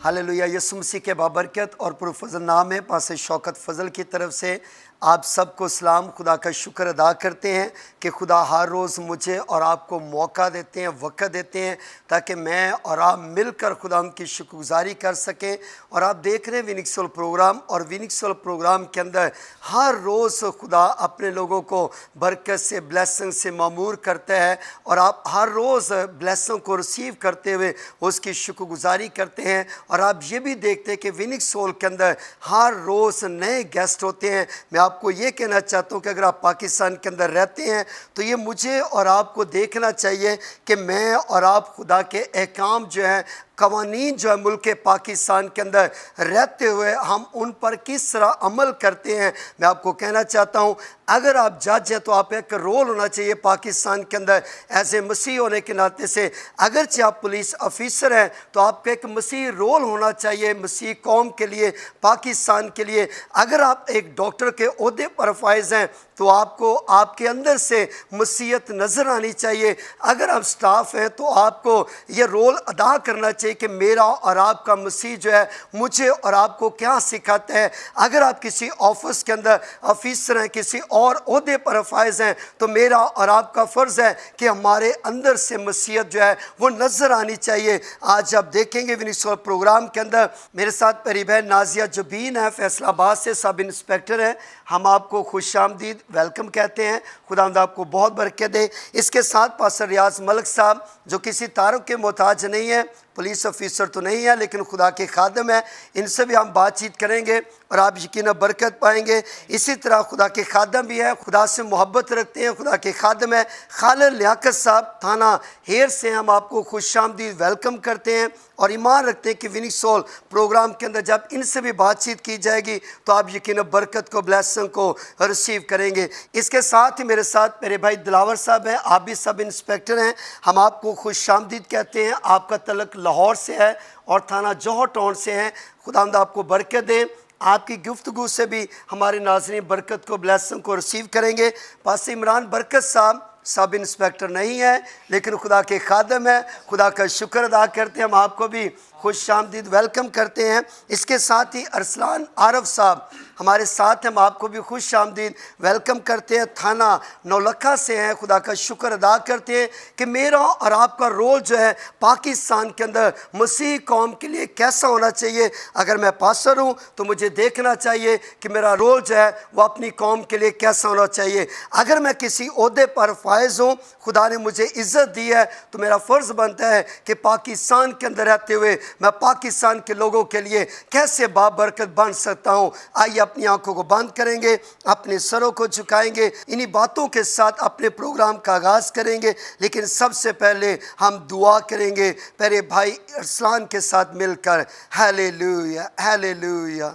Hallelujah. यीशु मसीह के बाबरकत और पुरफजल नाम है पास शौकत फजल की तरफ से आप सबको सलाम। खुदा का शुक्र अदा करते हैं कि खुदा हर रोज़ मुझे और आपको मौका देते हैं, वक़्त देते हैं ताकि मैं और आप मिलकर खुदा उनकी शुक्रगुजारी कर सकें। और आप देख रहे हैं विनिक्सोल प्रोग्राम, और विनिक्सोल प्रोग्राम के अंदर हर रोज़ खुदा अपने लोगों को बरकत से, ब्लेसिंग से मामूर करता है, और आप हर रोज़ ब्लेसिंग को रिसीव करते हुए उसकी शुक्रगुजारी करते हैं। और आप ये भी देखते हैं कि विनिक्सोल के अंदर हर रोज़ नए गेस्ट होते हैं। मैं आपको ये कहना चाहता हूँ कि अगर आप पाकिस्तान के अंदर रहते हैं तो ये मुझे और आपको देखना चाहिए कि मैं और आप खुदा के अहकाम जो है, कवानीन जो है मुल्क पाकिस्तान के अंदर रहते हुए हम उन पर किस तरह अमल करते हैं। मैं आपको कहना चाहता हूँ, अगर आप जज हैं तो आप एक रोल होना चाहिए पाकिस्तान के अंदर ऐसे मसीह होने के नाते से। अगरचे आप पुलिस ऑफिसर हैं तो आपका एक मसीह रोल होना चाहिए मसीह कौम के लिए, पाकिस्तान के लिए। अगर आप एक डॉक्टर के ओहदे पर फाइज हैं तो आपको आपके अंदर से मसीहत नज़र आनी चाहिए। अगर आप स्टाफ हैं तो आपको ये रोल अदा करना चाहिए कि मेरा और आपका मसीह जो है मुझे और आपको क्या सिखाता है। अगर आप किसी ऑफिस के अंदर ऑफिसर हैं, किसी और ओहदे पर फाइज हैं, तो मेरा और आपका फ़र्ज़ है कि हमारे अंदर से मसीहत जो है वो नज़र आनी चाहिए। आज आप देखेंगे विनिक्सोल प्रोग्राम के अंदर मेरे साथ मेरी बहन नाजिया जुबीन है, फैसलाबाद से सब इंस्पेक्टर हैं। हम आपको खुशामदीद वेलकम कहते हैं। खुदावंद आपको बहुत बरकत दे। इसके साथ पास्टर रियाज मलिक साहब जो किसी तारुफ के मोहताज नहीं है, पुलिस ऑफिसर तो नहीं है लेकिन खुदा के खादम है, इनसे भी हम बातचीत करेंगे और आप यकीन बरकत पाएंगे। इसी तरह खुदा के खादम भी है, खुदा से मोहब्बत रखते हैं, खुदा के खादम है खालिद लियाकत साहब थाना हेर से। हम आपको खुशामदीद वेलकम करते हैं और ईमान रखते हैं कि विनिक्सोल प्रोग्राम के अंदर जब इनसे भी बातचीत की जाएगी तो आप यकीन बरकत को, ब्लेसिंग को रिसीव करेंगे। इसके साथ ही मेरे साथ मेरे भाई दिलावर साहब हैं, आप भी सब इंस्पेक्टर हैं। हम आपको खुशामदीद कहते हैं। आपका तलक लाहौर से है और थाना जौहर टाउन से हैं। खुदावंद आपको बरकत दे। आपकी गुफ्तगू से भी हमारे नाज़रीन बरकत को, ब्लेसिंग को रिसीव करेंगे। पास इमरान बरकत साहब सब इंस्पेक्टर नहीं है लेकिन खुदा के खादम है, खुदा का शुक्र अदा करते हैं। हम आपको भी खुशामदीद वेलकम करते हैं। इसके साथ ही अरसलान आरफ साहब हमारे साथ हैं, हम आपको भी खुशामदीद वेलकम करते हैं। थाना नौलखा से हैं। खुदा का शुक्र अदा करते हैं कि मेरा और आपका रोल जो है पाकिस्तान के अंदर मसीह कौम के लिए कैसा होना चाहिए। अगर मैं पास्टर हूँ तो मुझे देखना चाहिए कि मेरा रोल जो है वो अपनी कौम के लिए कैसा होना चाहिए। अगर मैं किसी ओहदे पर फायज हूँ, खुदा ने मुझे इज़्ज़त दी है, तो मेरा फ़र्ज़ बनता है कि पाकिस्तान के अंदर रहते हुए मैं पाकिस्तान के लोगों के लिए कैसे बाबरकत बन सकता हूँ। आइए अपनी आंखों को बंद करेंगे, अपने सरों को झुकाएंगे, इन्हीं बातों के साथ अपने प्रोग्राम का आगाज़ करेंगे। लेकिन सबसे पहले हम दुआ करेंगे मेरे भाई अरसलान के साथ मिलकर। Hallelujah, hallelujah.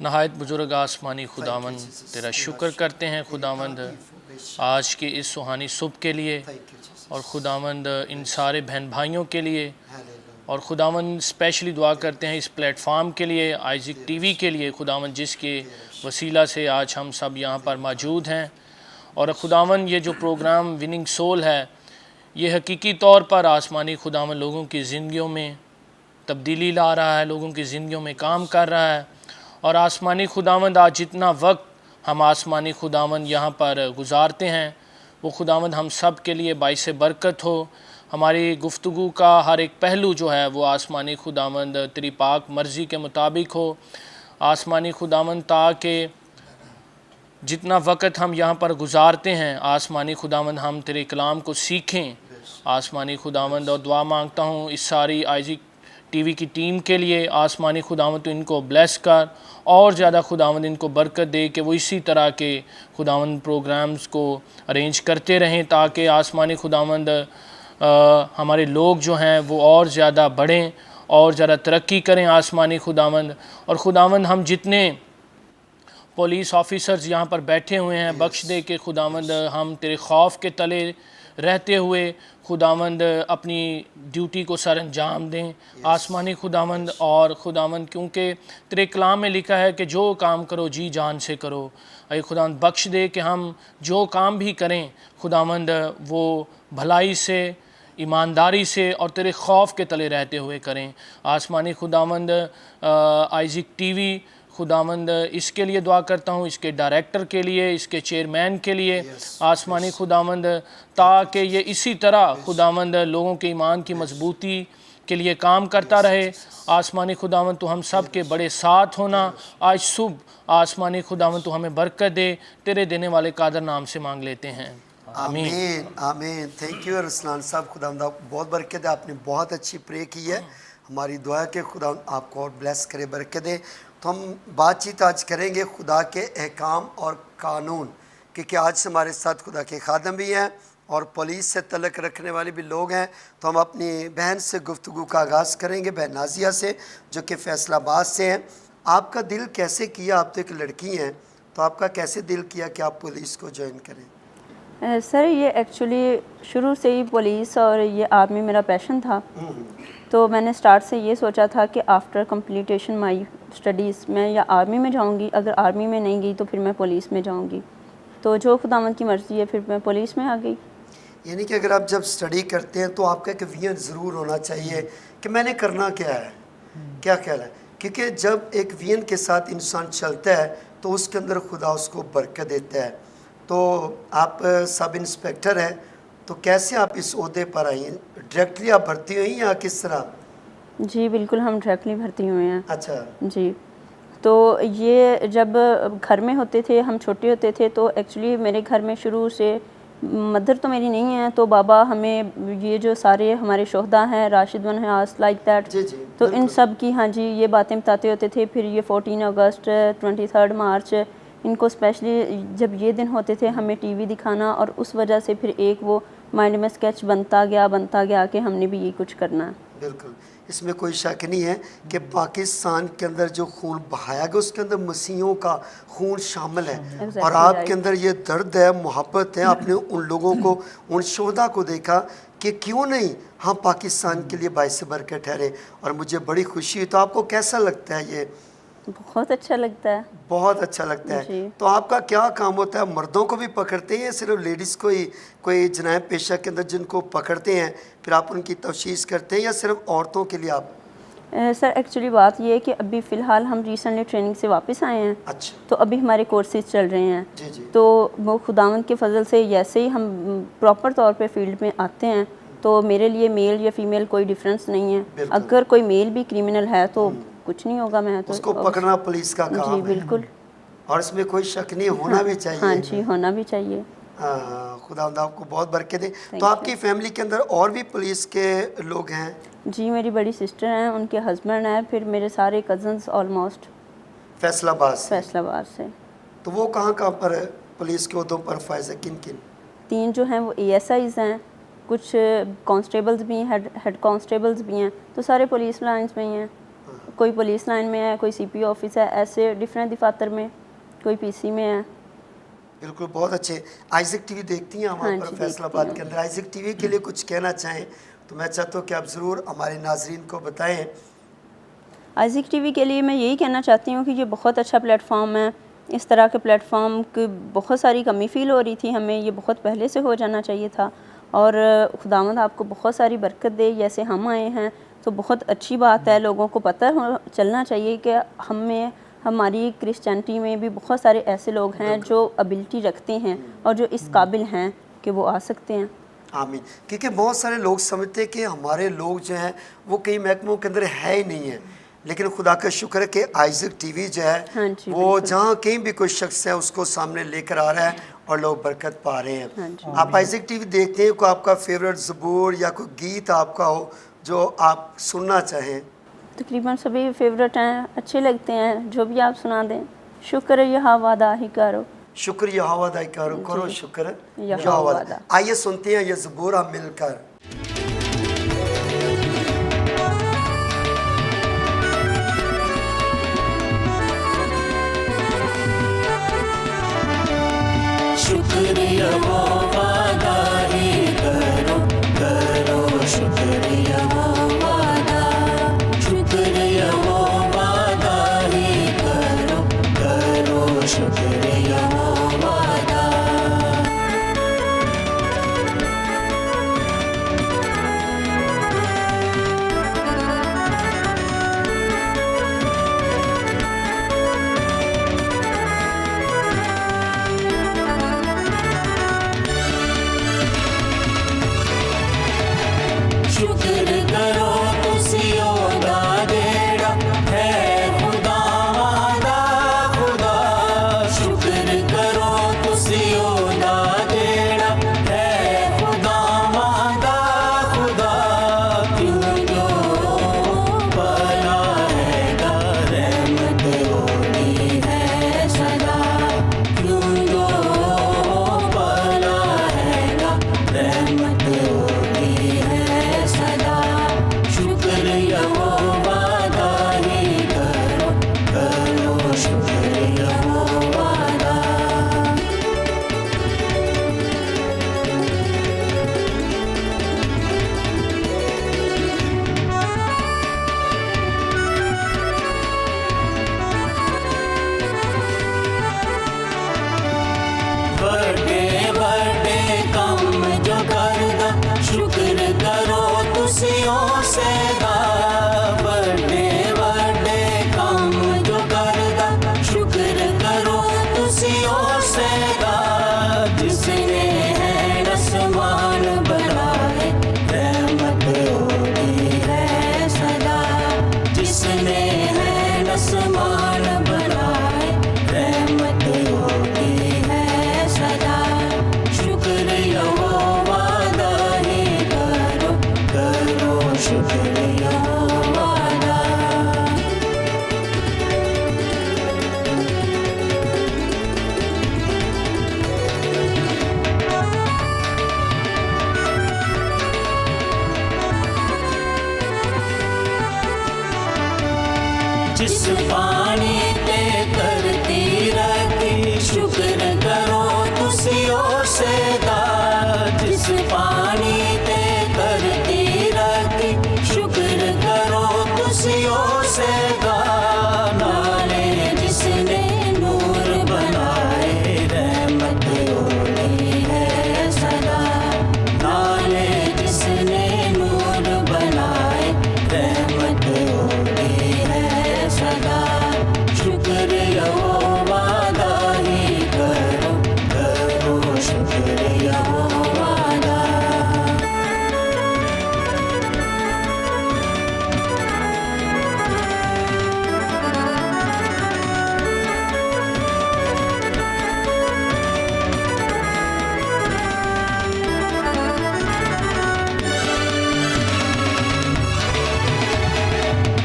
नहायत बुजुर्ग आसमानी खुदावंद तेरा शुक्र करते हैं खुदावंद आज की इस सुहानी सुबह के लिए, और खुदावंद इन सारे बहन भाइयों के लिए, और खुदावंद स्पेशली दुआ करते हैं इस प्लेटफार्म के लिए, आइज़िक टीवी के लिए खुदावंद, जिसके वसीला से आज हम सब यहाँ पर मौजूद हैं। और खुदावंद ये जो प्रोग्राम विनिंग सोल है, ये हकीकी तौर पर आसमानी खुदावंद लोगों की ज़िंदगियों में तब्दीली ला रहा है, लोगों की ज़िंदगियों में काम कर रहा है। और आसमानी खुदावंद आज जितना वक्त हम आसमानी खुदावंद यहाँ पर गुजारते हैं वो खुदावंद हम सब के लिए बाइस बरकत हो। हमारी गुफ्तगू का हर एक पहलू जो है वो आसमानी खुदावंद तेरी पाक मर्ज़ी के मुताबिक हो। आसमानी खुदावंद ताकि जितना वक्त हम यहाँ पर गुजारते हैं आसमानी खुदावंद हम तेरे कलाम को सीखें आसमानी खुदावंद। और दुआ मांगता हूँ इस सारी आइज़िक टीवी की टीम के लिए आसमानी खुदावंद तो इनको ब्लेस कर और ज़्यादा खुदावंद इनको बरकत दे कि वो इसी तरह के खुदावंद प्रोग्राम्स को अरेंज करते रहें ताकि आसमानी खुदावंद हमारे लोग जो हैं वो और ज़्यादा बढ़ें और ज़्यादा तरक्की करें आसमानी खुदावंद। और खुदावंद हम जितने पुलिस ऑफिसर्स यहाँ पर बैठे हुए हैं बख्श दे के खुदावंद हम तेरे खौफ के तले रहते हुए खुदावंद अपनी ड्यूटी को सर अंजाम दें आसमानी खुदावंद। और खुदावंद क्योंकि तेरे कलाम में लिखा है कि जो काम करो जी जान से करो, अरे खुदावंद बख्श दे कि हम जो काम भी करें खुदावंद वो भलाई से ईमानदारी से और तेरे खौफ के तले रहते हुए करें। आसमानी खुदावंद आइज़िक टीवी खुदावंद इसके लिए दुआ करता हूँ, इसके डायरेक्टर के लिए, इसके चेयरमैन के लिए आसमानी खुदावंद, ताकि ये इसी तरह खुदावंद लोगों के ईमान की मजबूती के लिए काम करता रहे। आसमानी खुदावंद तो हम सब के बड़े साथ होना। आज सुबह आसमानी खुदावंद तो हमें बरकत दे, तेरे देने वाले कादर नाम से मांग लेते हैं, आमीन। आमीन आमीन। थैंक यू रसलान साहब, खुदावंद आपको बहुत बरकत दे। आपने बहुत अच्छी प्रे की है। हमारी दुआ है कि खुदा आपको और ब्लेस करे, बरकत दे। तो हम बातचीत आज करेंगे खुदा के अहकाम और कानून, क्योंकि आज हमारे साथ खुदा के खादम भी हैं और पुलिस से तल्लुक़ रखने वाले भी लोग हैं। तो हम अपनी बहन से गुफ्तगू का आगाज़ करेंगे, बहन नाजिया से, जो कि फैसलाबाद से हैं। आपका दिल कैसे किया, आप तो एक लड़की हैं, तो आपका कैसे दिल किया कि आप पुलिस को ज्वाइन करें? सर ये एक्चुअली शुरू से ही पुलिस और ये आर्मी मेरा पैशन था। तो मैंने स्टार्ट से ये सोचा था कि आफ्टर कंप्लीटेशन माय स्टडीज़ मैं या आर्मी में जाऊंगी, अगर आर्मी में नहीं गई तो फिर मैं पुलिस में जाऊंगी। तो जो खुदावंद की मर्ज़ी है, फिर मैं पुलिस में आ गई। यानी कि अगर आप जब स्टडी करते हैं तो आपका एक विजन ज़रूर होना चाहिए कि मैंने करना क्या है, क्या ख्याल है? क्योंकि जब एक विजन के साथ इंसान चलता है तो उसके अंदर खुदा उसको बरकत देता है। तो आप सब इंस्पेक्टर हैं, तो कैसे आप इस ओहदे पर आई हैं? डायरेक्टली आप भर्ती हुई या किस तरह? जी बिल्कुल, हम डायरेक्टली भर्ती हुए हैं। अच्छा जी, तो ये जब घर में होते थे, हम छोटे होते थे, तो एक्चुअली मेरे घर में शुरू से मदर तो मेरी नहीं है, तो बाबा हमें ये जो सारे हमारे शोहदा हैं, राशिद बन हयास लाइक दैट, जी जी, तो इन सब की हाँ जी ये बातें बताते होते थे। फिर ये 14 अगस्त 23 मार्च इनको स्पेशली जब ये दिन होते थे हमें टीवी दिखाना, और उस वजह से फिर एक वो माइंड में स्केच बनता गया कि हमने भी ये कुछ करना है। बिल्कुल, इसमें कोई शक नहीं है कि पाकिस्तान के अंदर जो खून बहाया गया उसके अंदर मसीहों का खून शामिल है। Exactly और आपके right. अंदर ये दर्द है, मोहब्बत है। आपने उन लोगों को, उन शोहदा को देखा कि क्यों नहीं हम पाकिस्तान के लिए बाइस बरकत ठहरे, और मुझे बड़ी खुशी हुई। तो आपको कैसा लगता है ये? बहुत अच्छा लगता है। बहुत अच्छा लगता है। जी। तो आपका क्या काम होता है? मर्दों को भी पकड़ते हैं या सिर्फ लेडीज़ को ही कोई जनाब पेशा के अंदर जिनको पकड़ते हैं फिर आप उनकी तफ्तीश करते हैं, या सिर्फ औरतों के लिए आप? सर एक्चुअली बात ये है कि अभी फ़िलहाल हम रिसेंटली ट्रेनिंग से वापस आए हैं। अच्छा तो अभी हमारे कोर्सेज चल रहे हैं। जी जी, तो वो खुदावंद के फजल से जैसे ही हम प्रॉपर तौर पे फील्ड में आते हैं, तो मेरे लिए मेल या फीमेल कोई डिफरेंस नहीं है। बिल्कुल। अगर कोई मेल भी क्रिमिनल है तो कुछ नहीं होगा, मैं तो उसको पकड़ना पुलिस का काम जी है, बिल्कुल। और इसमें कोई शक नहीं, होना भी चाहिए। हाँ जी, होना भी चाहिए। हाँ, खुदावंद आपको बहुत बरकत दे। Thank तो you. आपकी फैमिली के अंदर और भी पुलिस के लोग हैं? जी मेरी बड़ी सिस्टर हैं, उनके हस्बैंड हैं, फिर मेरे सारे कज़न्स ऑलमोस्ट फैसलाबाद से। फैसलाबाद से। तो वो कहाँ कहाँ पर पुलिस के उहदों पर फायज है, किन किन? 3 जो हैं वो ASIs हैं, कुछ कांस्टेबल्स भी हैं, हेड कांस्टेबल्स भी हैं, तो सारे पुलिस लाइंस में ही हैं। कोई पुलिस लाइन में है, कोई CP ऑफिस है, ऐसे डिफरेंट दफातर में, कोई PC में है। बिल्कुल, बहुत अच्छे। आइज़िक टीवी देखती हैं हमारे हाँ पर जी, फैसलाबाद देखती के अंदर? आइज़िक टीवी के लिए कुछ कहना चाहें तो मैं चाहता हूँ कि आप ज़रूर हमारे नाजरीन को बताएं। आइज़िक टीवी के लिए मैं यही कहना चाहती हूँ कि ये बहुत अच्छा प्लेटफॉर्म है। इस तरह के प्लेटफॉर्म की बहुत सारी कमी फ़ील हो रही थी हमें, ये बहुत पहले से हो जाना चाहिए था। और खुदावंद आपको बहुत सारी बरकत दे। जैसे हम आए हैं तो बहुत अच्छी बात है, लोगों को पता चलना चाहिए कि हमें, हमारी क्रिश्चियनिटी में भी बहुत सारे ऐसे लोग हैं जो एबिलिटी रखते हैं और जो इस काबिल हैं कि वो आ सकते हैं। आमीन। क्योंकि बहुत सारे लोग समझते हैं कि हमारे लोग जो हैं वो कई महकमों के अंदर है ही नहीं है, लेकिन खुदा का शुक्र है कि आइज़िक टीवी जो है हाँ जी, वो जहाँ कहीं भी कोई शख्स है उसको सामने लेकर आ रहा है और लोग बरकत पा रहे हैं। हाँ जी। आप आइज़िक टीवी देखते हैं, कोई आपका फेवरेट ज़बूर या कोई गीत आपका हो जो आप सुनना चाहें? तकरीबन सभी फेवरेट हैं, अच्छे लगते हैं, जो भी आप सुना दें। शुक्र यह वादा ही करो, शुक्र यहोवा दा करो, करो शुक्र यहोवा यहोवा दा। दा। आइए सुनते हैं ये ज़बूर हम मिलकर। शुक्रिया वो वादा ही करो, करो शुक्रिया वो वादा, शुक्रिया वो वादा ही करो, करो शुक्रिया वो वादा। शुक्र करो तुसी ओदा जेड़ा है खुदावां दा खुदा शुक्र करो तुसी ओदा जेड़ा है खुदावां दा खुदा क्यों जो भला हैगा रहमत होनी है सदा क्यों जो भला हैगा रहमत होनी है सदा शुक्र यहोवा दा ही करो करो शुक्र यहोवा दा बड़े बड़े काम जो करदा शुक्र करो तुसी उसे दा बड़े बड़े काम जो करदा शुक्र करो तुसी उसे दा जिसने है आसमान बनाए रहमत होती है सदा जिसने है आसमान बनाए रहमत होती है सदा शुक्र यहोवा दा ही करो करो शुक्र यहोवा दा जिस पानी ते धरती रखी शुक्र करो तुसी उसे दा जिस पानी ते धरती रखी शुक्र करो तुसी उसे दा नाले जिसने नूर बनाए रहमत होती है सदा नाले जिसने नूर बनाए रहमत होती है सदा शुक्र यहोवा दा ही करो करो शुक्र यहोवा दा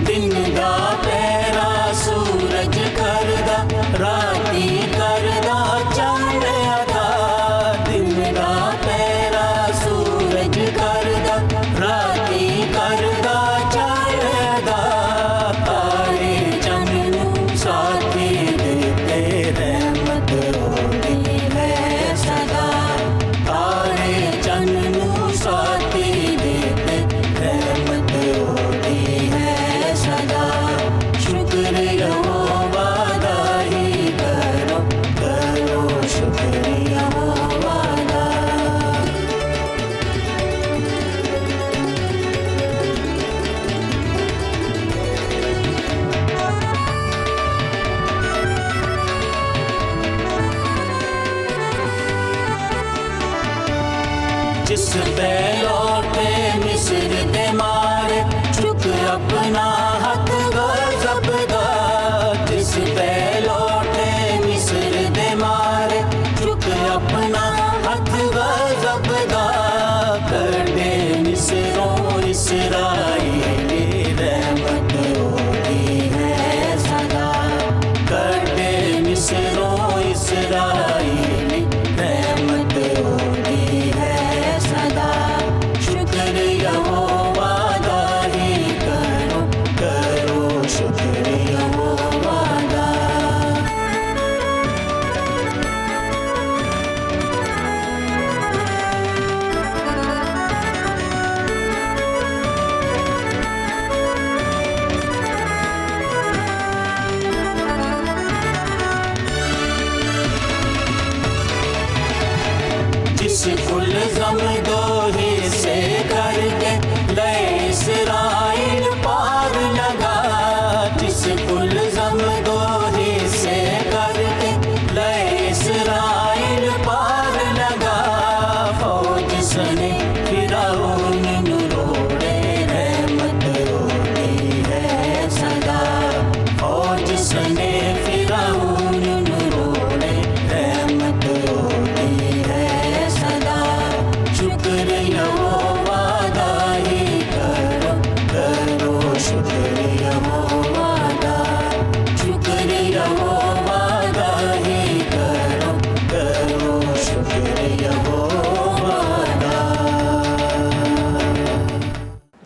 दिन दा पैरा सूरज करदा राती करदा चंद अदा दिन दा पैरा सूरज करदा राती करदा चंद अदा तारे चंद नूं साथी देते रहमत होती है सदा तारे चंद नूं साथी देते रहमत होती है सदा शुक्र यहोवा दा ही करो करो शुक्र यहोवा दा जिस बैलोटे मिस्र दे मारे चुक अपना हाथ गजब दा जिस बैलोटे मिस्र दे मारे चुक अपना हाथ गजब दा करदे मिस्रों इसराइली रहमत होती है सदा करदे मिस्रों इसराइली रहमत होती है सदा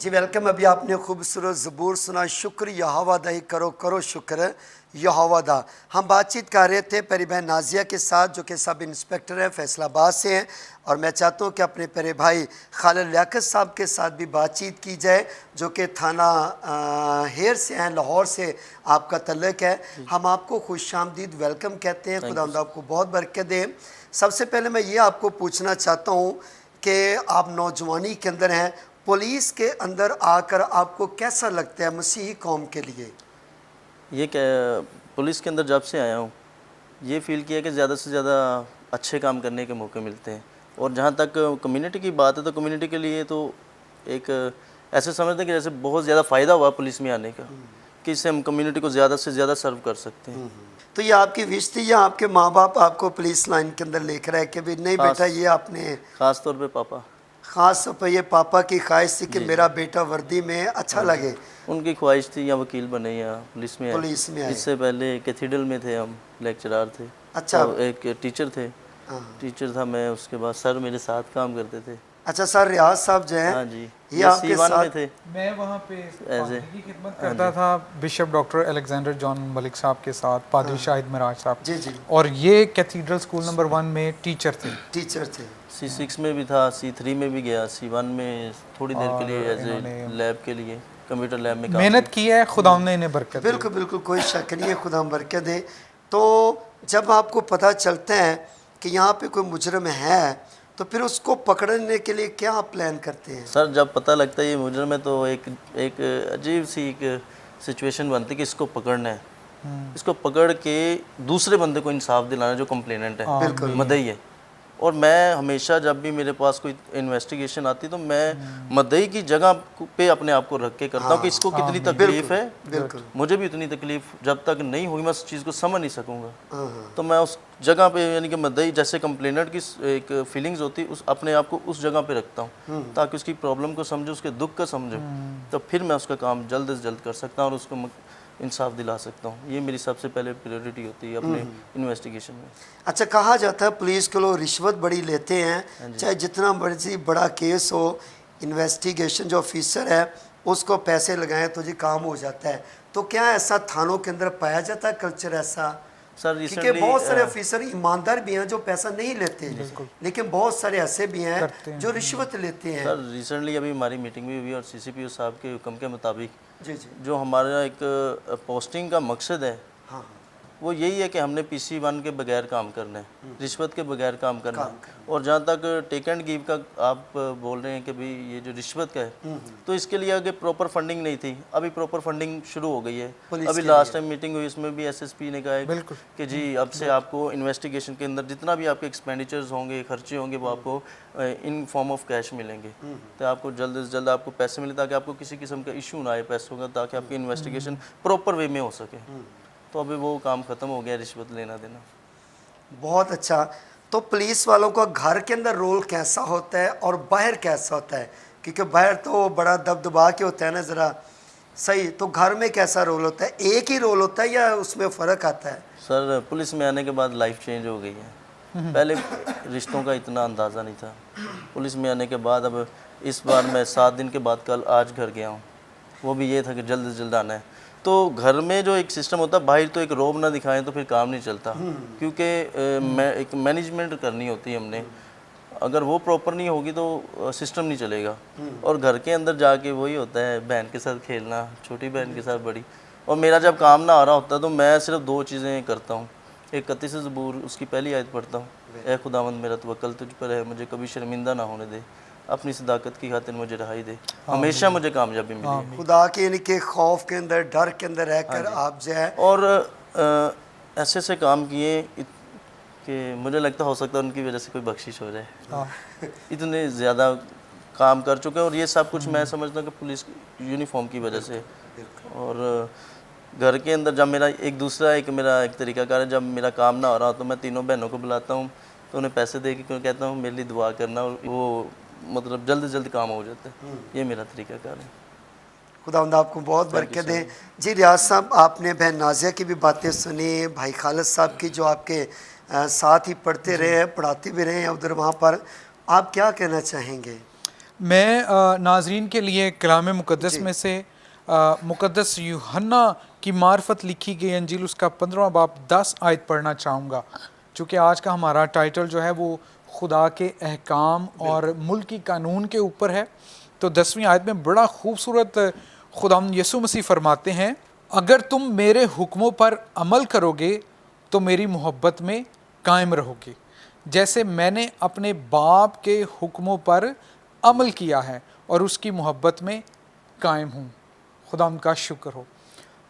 जी वेलकम। अभी आपने खूबसूरत ज़बूर सुना, शुक्र यहोवा दा ही करो करो शुक्र यहोवा दा। हम बातचीत कर रहे थे प्यारी बहन नाजिया के साथ जो कि सब इंस्पेक्टर हैं, फैसलाबाद से हैं, और मैं चाहता हूँ कि अपने प्यारे भाई खालिद लियाकत साहब के साथ भी बातचीत की जाए जो कि थाना हेर से हैं, लाहौर से आपका तल्लक है। हम आपको खुशामदीद वेलकम कहते हैं, खुदा आपको बहुत बरकत दे। सबसे पहले मैं ये आपको पूछना चाहता हूँ कि आप नौजवानी के अंदर हैं, पुलिस के अंदर आकर आपको कैसा लगता है मसीही कौम के लिए? ये पुलिस के अंदर जब से आया हूँ ये फ़ील किया कि ज़्यादा से ज़्यादा अच्छे काम करने के मौके मिलते हैं। और जहाँ तक कम्युनिटी की बात है तो कम्युनिटी के लिए तो एक ऐसे समझते हैं कि जैसे बहुत ज़्यादा फ़ायदा हुआ पुलिस में आने का, कि इससे हम कम्युनिटी को ज़्यादा से ज़्यादा सर्व कर सकते हैं। तो ये आपकी विश थी या आपके माँ बाप आपको पुलिस लाइन के अंदर लेकर आए कि भी नहीं बेटा ये आपने? ख़ास तौर पे पापा, ख़ास तौर पर ये पापा की ख्वाहिश थी कि मेरा बेटा वर्दी में अच्छा लगे। उनकी ख्वाहिश थी या वकील बने या पुलिस में आए। आए। इससे पहले कैथीड्रल में थे, हम लेक्चरार थे। अच्छा। तो एक टीचर थे, टीचर था मैं, उसके बाद सर मेरे साथ काम करते थे। अच्छा सर रियाज साहब जो हैं, हाँ जी, ये आपके C1 साथ में थे। मैं वहाँ पे पादरी की खिदमत करता था, bishop doctor Alexander John Malik साहब के साथ, पादरी शाहिद मिराज साहब। जी जी। और ये कैथीड्रल स्कूल नंबर 1 में टीचर थे। टीचर थे। C6 में भी था, C3 में भी गया, C1 में थोड़ी देर के लिए एज ए लैब के लिए कंप्यूटर लैब में काम मेहनत की है, खुदा ने इन्हें बरकत दी। बिल्कुल बिल्कुल, कोई शक नहीं है, खुदा बरकत दे। तो जब आपको पता चलता है कि यहाँ पे कोई मुजरम है तो फिर उसको पकड़ने के लिए क्या आप प्लान करते हैं? सर जब पता लगता है ये मुजरम है तो एक अजीब सी एक सिचुएशन बनती है कि इसको पकड़ना है, इसको पकड़ के दूसरे बंदे को इंसाफ दिलाना जो कंप्लेनेंट है, बिल्कुल मदई है। और मैं हमेशा जब भी मेरे पास कोई इन्वेस्टिगेशन आती तो मैं मदई की जगह पे अपने आप को रख के करता हूँ कि इसको कितनी तकलीफ है, बिल्कुल मुझे भी उतनी तकलीफ जब तक नहीं हुई मैं उस चीज़ को समझ नहीं सकूँगा। तो मैं उस जगह पे यानी कि मदई जैसे कंप्लेनेंट की एक फीलिंग्स होती है उस अपने आप को उस जगह पे रखता हूँ ताकि उसकी प्रॉब्लम को समझो, उसके दुख को समझो, तो फिर मैं उसका काम जल्द से जल्द कर सकता हूँ और उसको इंसाफ दिला सकता हूँ। ये मेरी सबसे पहले प्रायोरिटी होती है अपने इन्वेस्टिगेशन में। अच्छा, कहा जाता है पुलिस के लोग रिश्वत बड़ी लेते हैं, चाहे जितना मर्जी बड़ा केस हो, इन्वेस्टिगेशन जो ऑफिसर है उसको पैसे लगाएं तो जी काम हो जाता है। तो क्या ऐसा थानों के अंदर पाया जाता है कल्चर ऐसा? सर क्योंकि बहुत सारे ऑफिसर ईमानदार भी हैं जो पैसा नहीं लेते, लेकिन बहुत सारे ऐसे भी हैं जो रिश्वत लेते हैं। सर रिसेंटली अभी हमारी मीटिंग भी हुई और CCPO साहब के हुक्म के मुताबिक जी जी जो हमारा एक पोस्टिंग का मकसद है हाँ वो यही है कि हमने PC1 के बगैर काम करना है, रिश्वत के बगैर काम करना है। और जहाँ तक टेक एंड गिव का आप बोल रहे हैं कि भाई ये जो रिश्वत का है तो इसके लिए आगे प्रॉपर फंडिंग नहीं थी, अभी प्रॉपर फंडिंग शुरू हो गई है। अभी लास्ट टाइम मीटिंग हुई इसमें भी SSP ने कहा है कि जी अब से आपको इन्वेस्टिगेशन के अंदर जितना भी आपके एक्सपेंडिचर्स होंगे, खर्चे होंगे, वो आपको इन फॉर्म ऑफ कैश मिलेंगे। तो आपको जल्द से जल्द आपको पैसे मिले ताकि आपको किसी किस्म का इशू ना आए पैसों का, ताकि आपकी इन्वेस्टिगेशन प्रॉपर वे में हो सके। तो अभी वो काम ख़त्म हो गया, रिश्वत लेना देना। बहुत अच्छा। तो पुलिस वालों का घर के अंदर रोल कैसा होता है और बाहर कैसा होता है? क्योंकि बाहर तो बड़ा दबदबा के होता है ना ज़रा, सही, तो घर में कैसा रोल होता है? एक ही रोल होता है या उसमें फ़र्क आता है? सर पुलिस में आने के बाद लाइफ चेंज हो गई है। पहले रिश्तों का इतना अंदाज़ा नहीं था, पुलिस में आने के बाद अब इस बार मैं 7 दिन के बाद कल आज घर गया हूँ, वो भी ये था कि जल्द से जल्द आना है। तो घर में जो एक सिस्टम होता है, बाहर तो एक रोब ना दिखाएं तो फिर काम नहीं चलता, क्योंकि एक मैनेजमेंट करनी होती है हमने, अगर वो प्रॉपर नहीं होगी तो सिस्टम नहीं चलेगा। और घर के अंदर जाके वही होता है, बहन के साथ खेलना, छोटी बहन के साथ बड़ी। और मेरा जब काम ना आ रहा होता तो मैं सिर्फ 2 चीज़ें करता हूँ, एक 31 ज़बूर उसकी पहली आयत पढ़ता हूँ, ए खुदावंद मेरा तवक्कल तुझ पर है, मुझे कभी शर्मिंदा ना होने दे, अपनी सदाकत की खातिर मुझे रहाई दे, हमेशा मुझे कामयाबी मिले। खुदा के यानी कि खौफ के अंदर, डर के अंदर रहकर आप जो है, और ऐसे ऐसे काम किए कि मुझे लगता हो सकता है उनकी वजह से कोई बख्शिश हो जाए। इतने ज़्यादा काम कर चुके हैं और ये सब कुछ मैं समझता हूँ कि पुलिस यूनिफॉर्म की वजह से। और घर के अंदर जब मेरा मेरा एक तरीकाकार है, जब मेरा काम ना हो रहा हो तो मैं तीनों बहनों को बुलाता हूँ, तो उन्हें पैसे दे के कहता हूँ मेरे लिए दुआ करना, और वो मतलब जल्द से जल्द काम हो जाता है। ये मेरा तरीकाकार है। खुदावंद आपको बहुत बरकत दे। जी रियाज साहब, आपने बहन नाजिया की भी बातें सुनी, भाई खालिद साहब की जो आपके साथ ही पढ़ते रहे हैं, पढ़ाते भी रहे हैं उधर वहाँ पर, आप क्या कहना चाहेंगे? मैं नाजरीन के लिए कलाम मुक़द्दस में से मुक़द्दस यूहन्ना की मार्फत लिखी गई अंजील उसका 15वां बाब 10 आयत पढ़ना चाहूँगा। चूँकि आज का हमारा टाइटल जो है वो खुदा के अहकाम और मुल्की कानून के ऊपर है, तो 10वीं आयत में बड़ा खूबसूरत खुदाम यसु मसीह फरमाते हैं, अगर तुम मेरे हुक्मों पर अमल करोगे तो मेरी मोहब्बत में कायम रहोगे, जैसे मैंने अपने बाप के हुक्मों पर अमल किया है और उसकी मोहब्बत में कायम हूँ। खुदाम का शुक्र हो।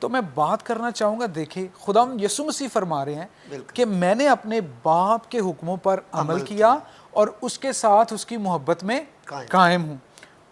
तो मैं बात करना चाहूँगा, देखिए खुदाम यसु मसीह फरमा रहे हैं कि मैंने अपने बाप के हुक्मों पर अमल किया और उसके साथ उसकी मोहब्बत में कायम हूँ।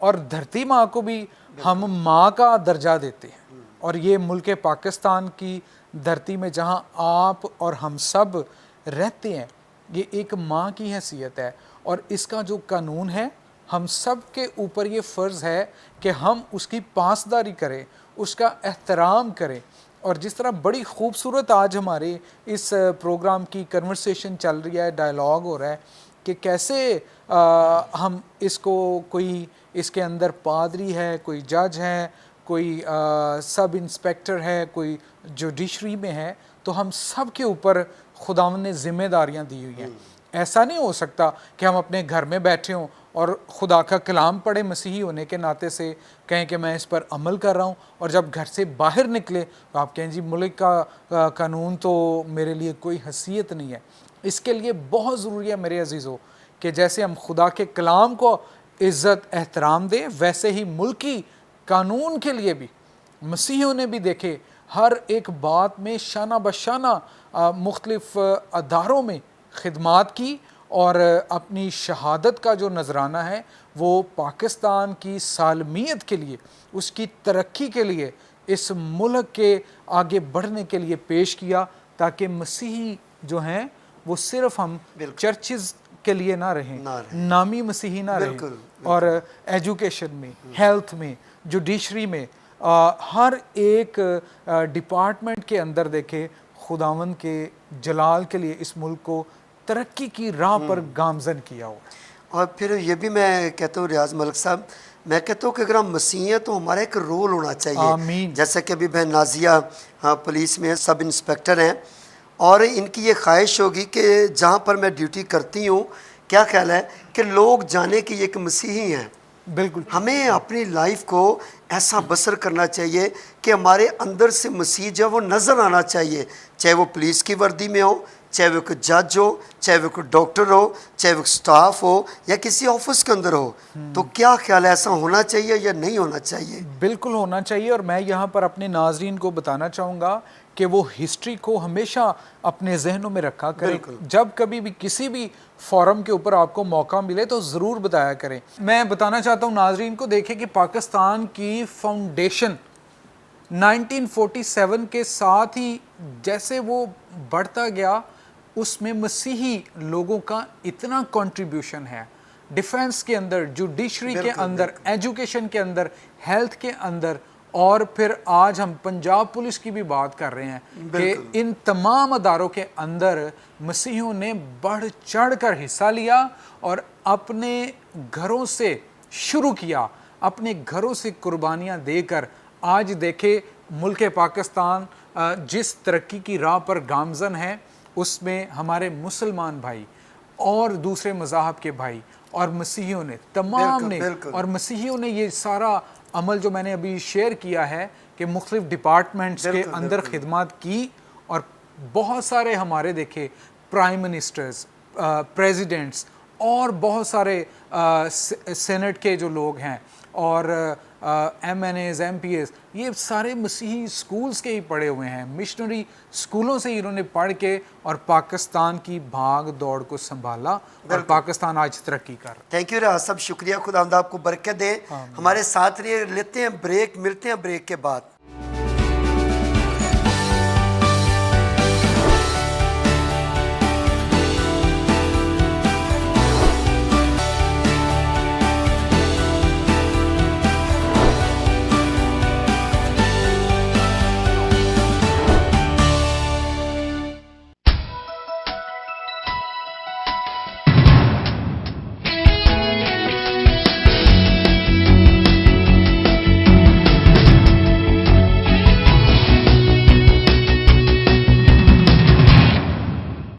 और धरती माँ को भी हम माँ का दर्जा देते हैं, और ये मुल्क पाकिस्तान की धरती में जहाँ आप और हम सब रहते हैं, ये एक माँ की हैसियत है। और इसका जो कानून है, हम सब के ऊपर ये फ़र्ज़ है कि हम उसकी पासदारी करें, उसका एहतराम करें। और जिस तरह बड़ी खूबसूरत आज हमारे इस प्रोग्राम की कन्वर्सेशन चल रही है, डायलॉग हो रहा है कि कैसे हम इसको, कोई इसके अंदर पादरी है, कोई जज है, कोई सब इंस्पेक्टर है, कोई जुडिशरी में है, तो हम सब के ऊपर खुदावंद ने ज़िम्मेदारियाँ दी हुई हैं। ऐसा नहीं हो सकता कि हम अपने घर में बैठे हों और खुदा का कलाम पढ़े, मसीही होने के नाते से कहें कि मैं इस पर अमल कर रहा हूँ, और जब घर से बाहर निकले तो आप कहें जी मुल्क का कानून तो मेरे लिए कोई हैसियत नहीं है। इसके लिए बहुत ज़रूरी है मेरे अजीज़ों कि जैसे हम खुदा के कलाम को इज़्ज़त एहतराम दें, वैसे ही मुल्की कानून के लिए भी मसीहियों ने भी देखे हर एक बात में शाना बशाना मुख्तलिफ़ अदारों में खिदमात की, और अपनी शहादत का जो नजराना है वो पाकिस्तान की सालमियत के लिए, उसकी तरक्की के लिए, इस मुल्क के आगे बढ़ने के लिए पेश किया, ताकि मसीही जो हैं वो सिर्फ हम चर्चेज़ के लिए ना रहें, नामी मसीही ना रहें। और एजुकेशन में, हेल्थ में, जुडिशरी में, हर एक डिपार्टमेंट के अंदर देखे खुदावंद के जलाल के लिए इस मुल्क को तरक्की की राह पर गामजन किया हो। और फिर ये भी मैं कहता हूँ रियाज मलिक साहब, मैं कहता हूँ कि अगर हम मसीह हैं तो हमारा एक रोल होना चाहिए। आमीन। जैसे कि अभी बहन नाजिया पुलिस में सब इंस्पेक्टर हैं, और इनकी ये ख्वाहिश होगी कि जहाँ पर मैं ड्यूटी करती हूँ, क्या ख्याल है कि लोग जाने कि ये एक मसीही हैं। बिल्कुल, हमें अपनी लाइफ को ऐसा बसर करना चाहिए कि हमारे अंदर से मसीह जो वो नज़र आना चाहिए, चाहे वो पुलिस की वर्दी में हो, चाहे वो कोई जज हो, चाहे वो कोई डॉक्टर हो, चाहे वो स्टाफ हो, या किसी ऑफिस के अंदर हो। तो क्या ख्याल है, ऐसा होना चाहिए या नहीं होना चाहिए? बिल्कुल होना चाहिए। और मैं यहाँ पर अपने नाजरीन को बताना चाहूँगा कि वो हिस्ट्री को हमेशा अपने जहनों में रखा करें। जब कभी भी किसी भी फोरम के ऊपर आपको मौका मिले तो ज़रूर बताया करें। मैं बताना चाहता हूँ नाजरीन को, देखें कि पाकिस्तान की फाउंडेशन 1947 के साथ ही जैसे वो बढ़ता गया, उसमें मसीही लोगों का इतना कंट्रीब्यूशन है, डिफेंस के अंदर, जुडिशरी के अंदर, एजुकेशन के अंदर, हेल्थ के अंदर, और फिर आज हम पंजाब पुलिस की भी बात कर रहे हैं कि इन तमाम अदारों के अंदर मसीहियों ने बढ़ चढ़ कर हिस्सा लिया और अपने घरों से शुरू किया, अपने घरों से कुर्बानियाँ देकर आज देखे मुल्क पाकिस्तान जिस तरक्की की राह पर गामजन है, उसमें हमारे मुसलमान भाई और दूसरे मज़ाहब के भाई और मसीहियों ने, तमाम ने, और मसीहियों ने ये सारा अमल जो मैंने अभी शेयर किया है कि मुख्तलिफ डिपार्टमेंट्स के अंदर खिदमत की, और बहुत सारे हमारे देखे प्राइम मिनिस्टर्स, प्रेसिडेंट्स और बहुत सारे सेनेट के जो लोग हैं और MNAs, MPAs, ये सारे मसीही स्कूल्स के ही पढ़े हुए हैं, मिशनरी स्कूलों से इन्होंने पढ़ के और पाकिस्तान की भाग दौड़ को संभाला, और पाकिस्तान आज तरक्की कर। थैंक यू राज साहब, शुक्रिया, खुदा आपको बरकत दे। हमारे साथ रहिए, लेते हैं ब्रेक, मिलते हैं ब्रेक के बाद।